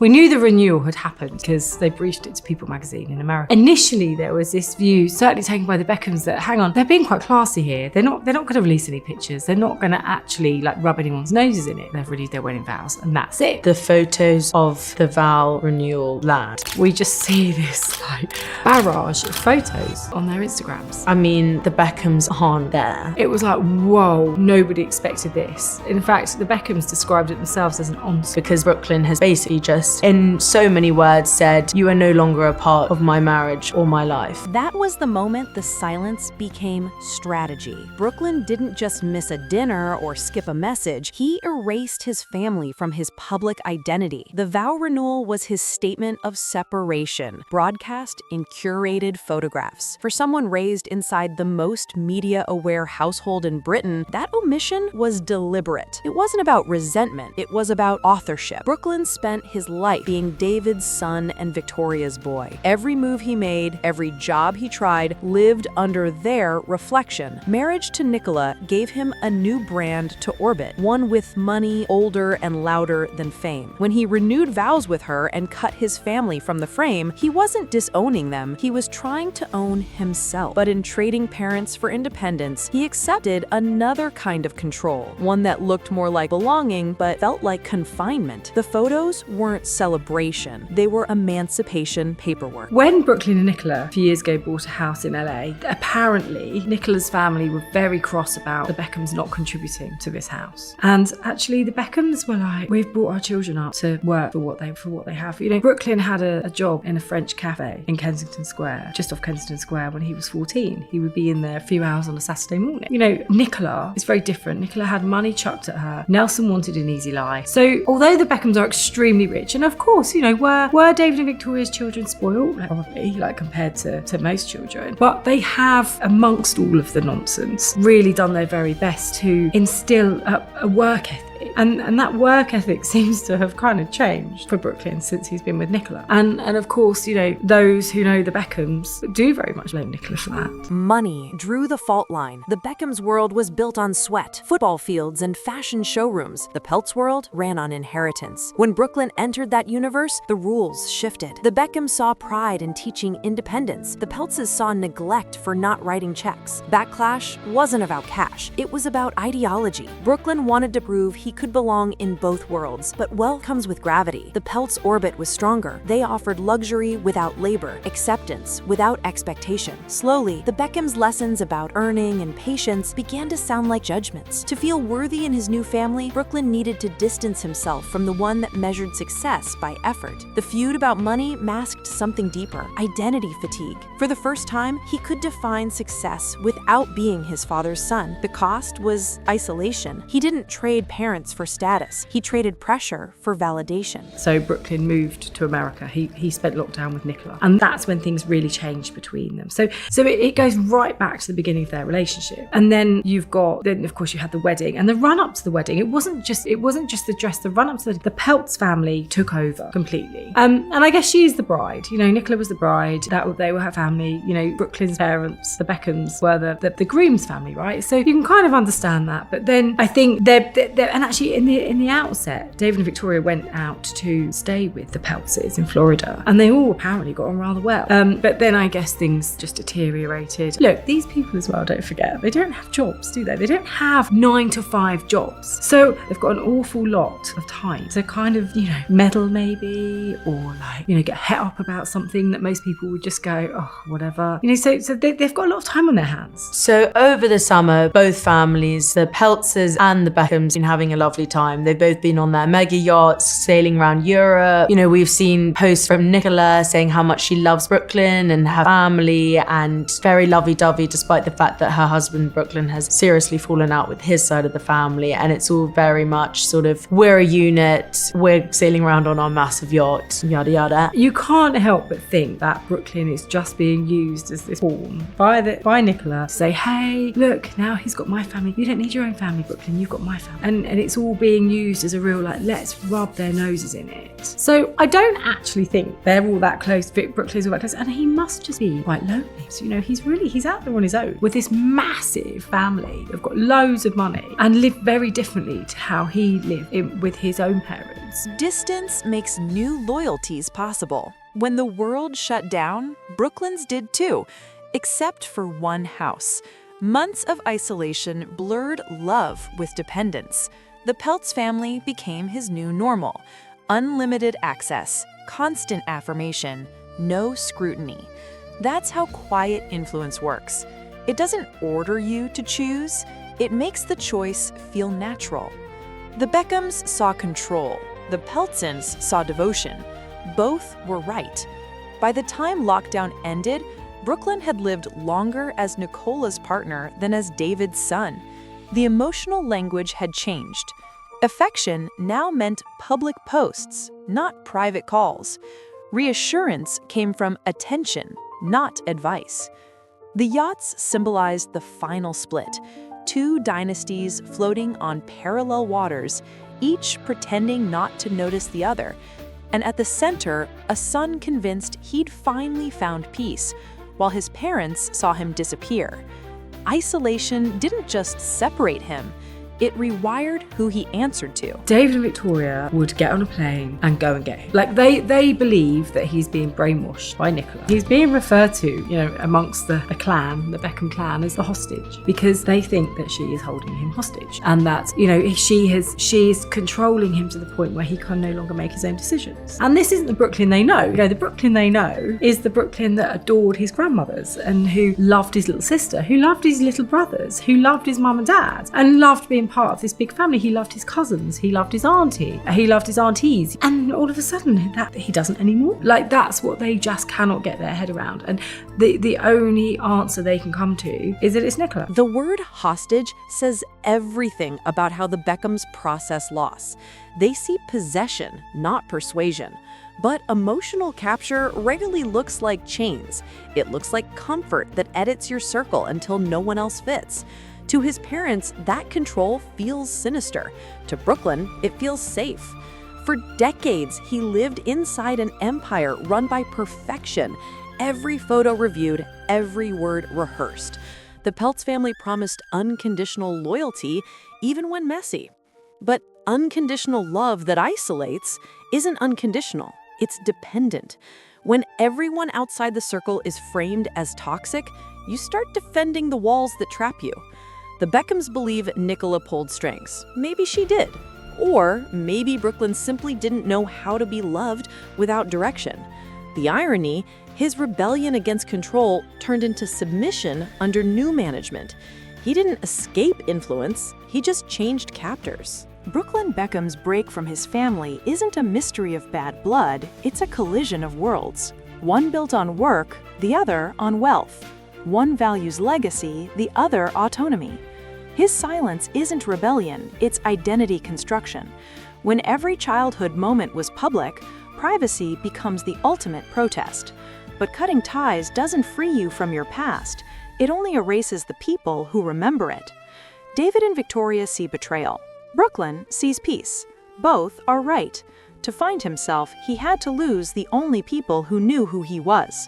We knew the renewal had happened because they briefed it to People magazine in America. Initially, there was this view, certainly taken by the Beckhams, that hang on, they're being quite classy here. They're not going to release any pictures. They're not going to actually like rub anyone's noses in it. They've renewed their wedding vows, and that's it. The photos of the vow renewal land. We just see this like barrage of photos on their Instagrams. I mean, the Beckhams aren't there. It was like, whoa, nobody expected this. In fact, the Beckhams described it themselves as an onslaught. Because Brooklyn has basically just, in so many words, said, you are no longer a part of my marriage or my life. That was the moment the silence became strategy. Brooklyn didn't just miss a dinner or skip a message, he erased his family from his public identity. The vow renewal was his statement of separation, broadcast in curated photographs. For someone raised inside the most media-aware household in Britain, that omission was deliberate. It wasn't about resentment, it was about authorship. Brooklyn spent his life being David's son and Victoria's boy. Every move he made, every job he tried, lived under their reflection. Marriage to Nicola gave him a new brand to orbit, one with money, older and louder than fame. When he renewed vows with her and cut his family from the frame, he wasn't disowning them, he was trying to own himself. But in trading parents for independence, he accepted another kind of control, one that looked more like belonging but felt like confinement. The photos weren't celebration, they were emancipation paperwork. When Brooklyn and Nicola a few years ago bought a house in LA, apparently Nicola's family were very cross about the Beckhams not contributing to this house. And actually the Beckhams were like, we've brought our children up to work for what they have. You know, Brooklyn had a job in a French cafe in Kensington Square, just off Kensington Square, when he was 14. He would be in there a few hours on a Saturday morning. You know, Nicola is very different. Nicola had money chucked at her. Nelson wanted an easy life. So although the Beckhams are extremely rich, and of course, you know, were David and Victoria's children spoiled? Probably, like compared to most children. But they have, amongst all of the nonsense, really done their very best to instill a work ethic. And that work ethic seems to have kind of changed for Brooklyn since he's been with Nicola. And of course, you know, those who know the Beckhams do very much blame Nicola for that. Money drew the fault line. The Beckhams world was built on sweat, football fields, and fashion showrooms. The Peltz world ran on inheritance. When Brooklyn entered that universe, the rules shifted. The Beckhams saw pride in teaching independence. The Peltzes saw neglect for not writing checks. That clash wasn't about cash. It was about ideology. Brooklyn wanted to prove he could belong in both worlds, but wealth comes with gravity. The Peltz orbit was stronger. They offered luxury without labor, acceptance without expectation. Slowly, the Beckhams' lessons about earning and patience began to sound like judgments. To feel worthy in his new family, Brooklyn needed to distance himself from the one that measured success by effort. The feud about money masked something deeper, identity fatigue. For the first time, he could define success without being his father's son. The cost was isolation. He didn't trade parents for status. He traded pressure for validation. So Brooklyn moved to America. He spent lockdown with Nicola. And that's when things really changed between them. So it goes right back to the beginning of their relationship. And then of course you had the wedding and the run up to the wedding. It wasn't just the dress, the run up to the Peltz family took over completely. And I guess she is the bride. You know, Nicola was the bride. They were her family. You know, Brooklyn's parents, the Beckhams, were the groom's family, right? So you can kind of understand that. But then I think and actually in the outset, David and Victoria went out to stay with the Peltzes in Florida, and they all apparently got on rather well. But then I guess things just deteriorated. Look, these people as well, don't forget, they don't have jobs, do they? They don't have 9-to-5 jobs. So they've got an awful lot of time to kind of, you know, meddle maybe, or like, you know, get het up about something that most people would just go, oh, whatever. You know, so they've got a lot of time on their hands. So over the summer, both families, the Peltzes and the Beckhams, been having a lovely time. They've both been on their mega yachts, sailing around Europe. You know, we've seen posts from Nicola saying how much she loves Brooklyn and her family, and very lovey-dovey, despite the fact that her husband, Brooklyn, has seriously fallen out with his side of the family. And it's all very much sort of, we're a unit, we're sailing around on our massive yacht, yada yada. You can't help but think that Brooklyn is just being used as this pawn by Nicola to say, hey, look, now he's got my family. You don't need your own family, Brooklyn, you've got my family. And it's all all being used as a real, like, let's rub their noses in it. So I don't actually think they're all that close. Brooklyn's all that close. And he must just be quite lonely. So, he's out there on his own with this massive family. They've got loads of money and live very differently to how he lived with his own parents. Distance makes new loyalties possible. When the world shut down, Brooklyn's did too, except for one house. Months of isolation blurred love with dependence. The Peltz family became his new normal. Unlimited access, constant affirmation, no scrutiny. That's how quiet influence works. It doesn't order you to choose, it makes the choice feel natural. The Beckhams saw control, the Peltzens saw devotion. Both were right. By the time lockdown ended, Brooklyn had lived longer as Nicola's partner than as David's son. The emotional language had changed. Affection now meant public posts, not private calls. Reassurance came from attention, not advice. The yachts symbolized the final split, two dynasties floating on parallel waters, each pretending not to notice the other. And at the center, a son convinced he'd finally found peace, while his parents saw him disappear. Isolation didn't just separate him, it rewired who he answered to. David and Victoria would get on a plane and go and get him. Like, they believe that he's being brainwashed by Nicola. He's being referred to, amongst the clan, the Beckham clan, as the hostage, because they think that she is holding him hostage, and that, she is controlling him to the point where he can no longer make his own decisions. And this isn't the Brooklyn they know. The Brooklyn they know is the Brooklyn that adored his grandmothers and who loved his little sister, who loved his little brothers, who loved his mum and dad, and loved being part of this big family. He loved his cousins, he loved his auntie, he loved his aunties, and all of a sudden that he doesn't anymore. Like, that's what they just cannot get their head around, and the only answer they can come to is that it's Nicola. The word hostage says everything about how the Beckhams process loss. They see possession, not persuasion. But emotional capture regularly looks like chains. It looks like comfort that edits your circle until no one else fits. To his parents, that control feels sinister. To Brooklyn, it feels safe. For decades, he lived inside an empire run by perfection. Every photo reviewed, every word rehearsed. The Peltz family promised unconditional loyalty, even when messy. But unconditional love that isolates isn't unconditional, it's dependent. When everyone outside the circle is framed as toxic, you start defending the walls that trap you. The Beckhams believe Nicola pulled strings. Maybe she did. Or maybe Brooklyn simply didn't know how to be loved without direction. The irony, his rebellion against control turned into submission under new management. He didn't escape influence, he just changed captors. Brooklyn Beckham's break from his family isn't a mystery of bad blood, it's a collision of worlds. One built on work, the other on wealth. One values legacy, the other autonomy. His silence isn't rebellion, it's identity construction. When every childhood moment was public, privacy becomes the ultimate protest. But cutting ties doesn't free you from your past, it only erases the people who remember it. David and Victoria see betrayal. Brooklyn sees peace. Both are right. To find himself, he had to lose the only people who knew who he was.